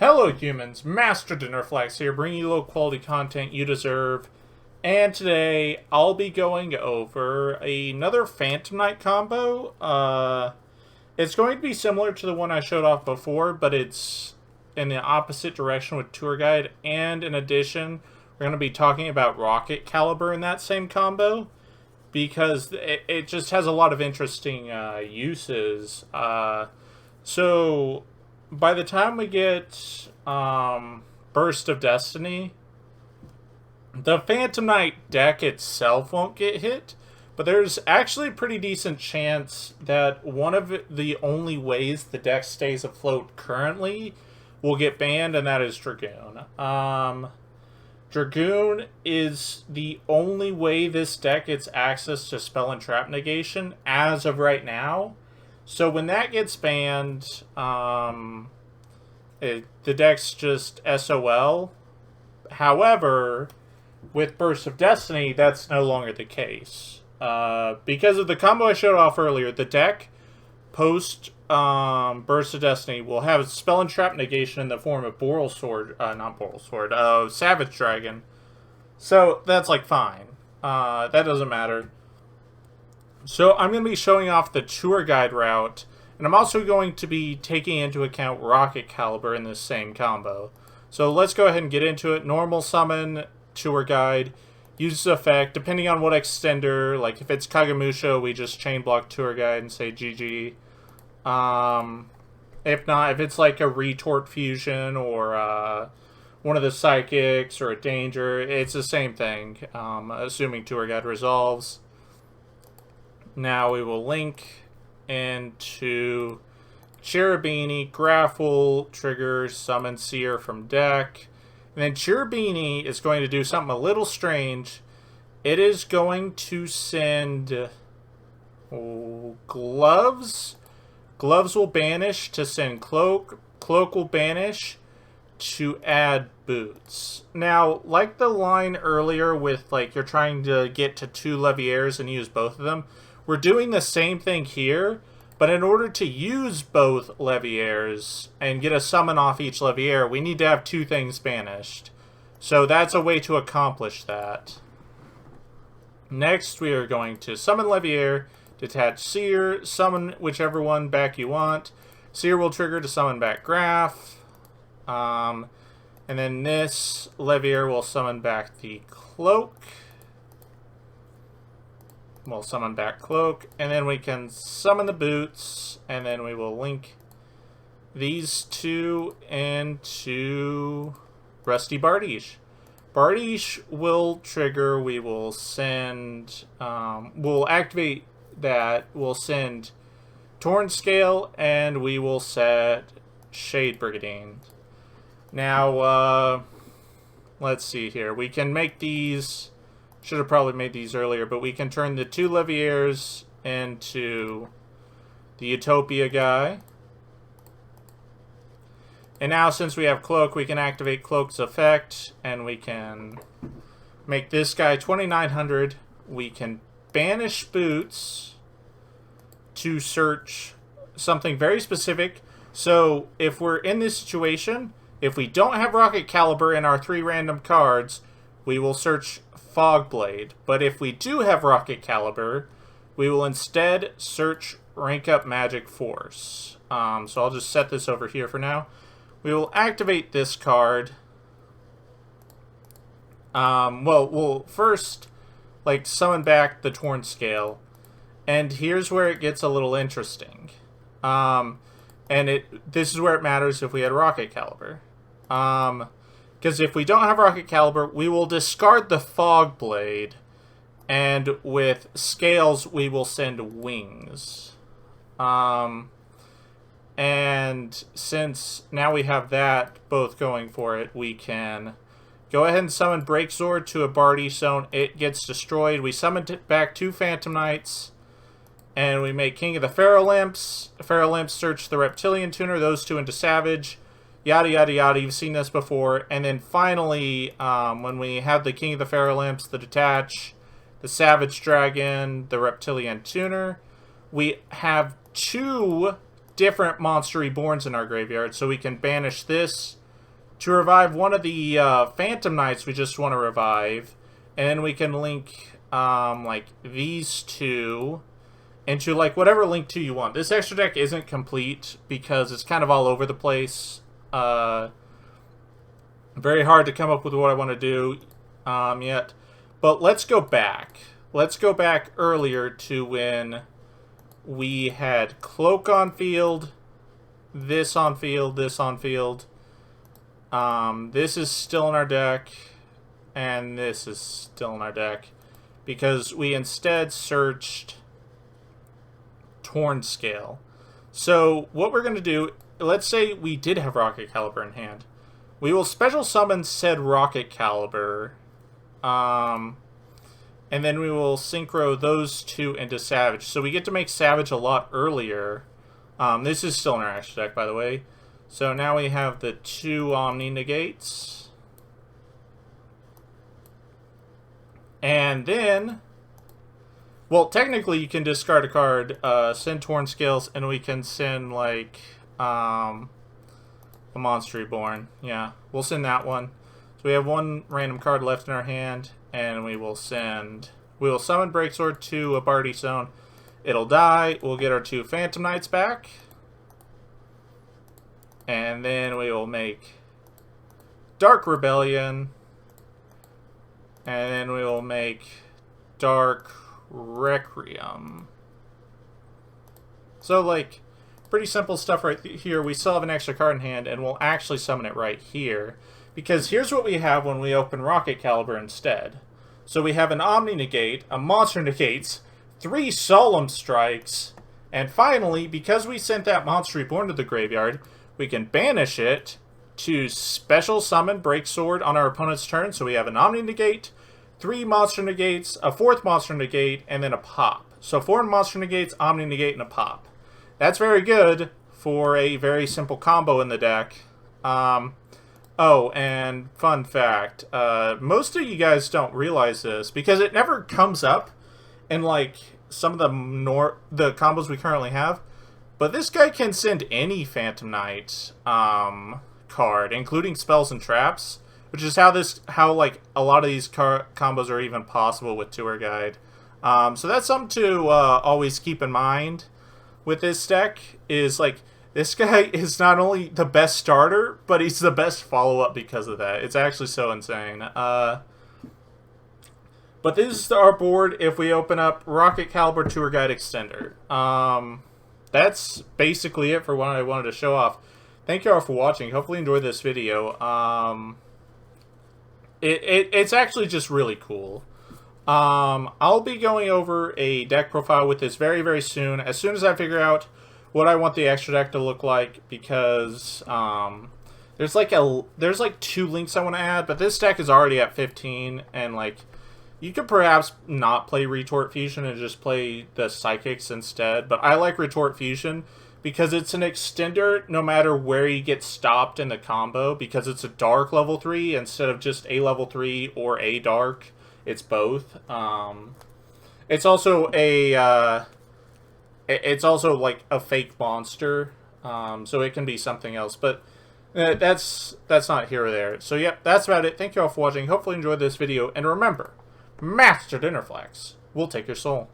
Hello humans, Master Dinnerflex here, bringing you low quality content you deserve. And today, I'll be going over another Phantom Knight combo. It's going to be similar to the one I showed off before, but it's in the opposite direction with Tour Guide. And in addition, we're going to be talking about Rocket Caliber in that same combo, because it just has a lot of interesting uses. So by the time we get Burst of Destiny, the Phantom Knight deck itself won't get hit, but there's actually a pretty decent chance that one of the only ways the deck stays afloat currently will get banned, and that is Dragoon. Dragoon is the only way this deck gets access to Spell and Trap Negation as of right now. So when that gets banned, the deck's just SOL. However, with Burst of Destiny, that's no longer the case. Because of the combo I showed off earlier, the deck, post Burst of Destiny, will have Spell and Trap Negation in the form of Savage Dragon. So that's like fine. That doesn't matter. So I'm going to be showing off the Tour Guide route, and I'm also going to be taking into account Rocket Caliber in this same combo. So let's go ahead and get into it. Normal summon, Tour Guide, uses effect, depending on what extender, like if it's Kagamusha, we just chain block Tour Guide and say GG. If not, if it's like a Retort Fusion or one of the Psychics or a Danger, it's the same thing, assuming Tour Guide resolves. Now we will link into Cherubini, Graffle, trigger, summon Seer from deck. And then Cherubini is going to do something a little strange. It is going to send Gloves. Gloves will banish to send Cloak. Cloak will banish to add Boots. Now, like the line earlier with, like, you're trying to get to 2 Leviaires and use both of them, we're doing the same thing here, but in order to use both Leviaires and get a summon off each Leviaire, we need to have 2 things banished. So that's a way to accomplish that. Next, we are going to summon Leviaire, detach Seer, summon whichever one back you want. Seer will trigger to summon back Graph. And then this Leviaire will summon back the Cloak. We'll summon back Cloak, and then we can summon the Boots, and then we will link these 2 into Rusty Bardiche. Bardiche will trigger, we will send, we'll activate that, we'll send Torn Scale, and we will set Shade Brigandine. Now, let's see here. We can make these... Should have probably made these earlier, but we can turn the 2 Leviaires into the Utopia guy. And now, since we have Cloak, we can activate Cloak's effect, and we can make this guy 2900. We can banish Boots to search something very specific. So, if we're in this situation, if we don't have Rocket Caliber in our 3 random cards, we will search Fogblade. But if we do have Rocket Caliber, we will instead search Rank Up Magic Force. So I'll just set this over here for now. We will activate this card. Well, we'll first summon back the Torn Scale. And here's where it gets a little interesting. This is where it matters if we had Rocket Caliber. Because if we don't have Rocket Caliber, we will discard the Fog Blade, and with Scales, we will send Wings. And since now we have that both going for it, we can go ahead and summon Breakzord to a Bardiche zone. It gets destroyed. We summon back 2 Phantom Knights, and we make King of the Pharaoh Imps. Pharaoh Imps search the Reptilian Tuner, those 2 into Savage. Yada, yada, yada. You've seen this before. And then finally, when we have the King of the Pharaoh Imps, the Detach, the Savage Dragon, the Reptilian Tuner, we have 2 different Monster Reborns in our graveyard. So we can banish this to revive one of the Phantom Knights we just want to revive, and then we can link like these two into like whatever link 2 you want. This extra deck isn't complete because it's kind of all over the place. Very hard to come up with what I want to do yet. But let's go back. Let's go back earlier to when we had Cloak on field, this on field, this on field. This is still in our deck, and this is still in our deck, because we instead searched Torn Scale. So what we're going to do, let's say we did have Rocket Caliber in hand. We will special summon said Rocket Caliber, and then we will synchro those two into Savage. So we get to make Savage a lot earlier. This is still in our extra deck, by the way. So now we have the 2 Omni Negates. And then, well, technically you can discard a card, send Torn Scales, and we can send, like, a Monster Reborn. Yeah, we'll send that one. So we have 1 random card left in our hand, and we will summon Breaksword to a Barty Zone. It'll die. We'll get our 2 Phantom Knights back. And then we will make Dark Rebellion. And then we will make Dark Requiem. So, like, pretty simple stuff right here. We still have an extra card in hand, and we'll actually summon it right here. Because here's what we have when we open Rocket Caliber instead. So we have an Omni Negate, a Monster Negates, 3 Solemn Strikes, and finally, because we sent that Monster Reborn to the graveyard, we can banish it to special summon Breaksword on our opponent's turn. So we have an Omni Negate, 3 Monster Negates, a 4th Monster Negate, and then a pop. So 4 Monster Negates, Omni Negate, and a pop. That's very good for a very simple combo in the deck. Oh, and fun fact, most of you guys don't realize this because it never comes up in like some of the combos we currently have. But this guy can send any Phantom Knight card, including spells and traps, which is how like a lot of these combos are even possible with Tour Guide. So that's something to always keep in mind with this deck. Is like, this guy is not only the best starter, but he's the best follow-up because of that. It's actually so insane. But this is our board if we open up Rocket Caliber Tour Guide Extender. That's basically it for what I wanted to show off. Thank you all for watching. Hopefully you enjoyed this video. It's actually just really cool. I'll be going over a deck profile with this very, very soon. As soon as I figure out what I want the extra deck to look like, because there's like 2 links I want to add, but this deck is already at 15, and like you could perhaps not play Retort Fusion and just play the Psychics instead. But I like Retort Fusion because it's an extender no matter where you get stopped in the combo, because it's a dark level 3 instead of just a level 3 or a dark. It's both. It's also a it's also like a fake monster, so it can be something else, but that's not here or there. So yep, that's about it. Thank you all for watching. Hopefully you enjoyed this video, and remember, Master Dinnerflex will take your soul.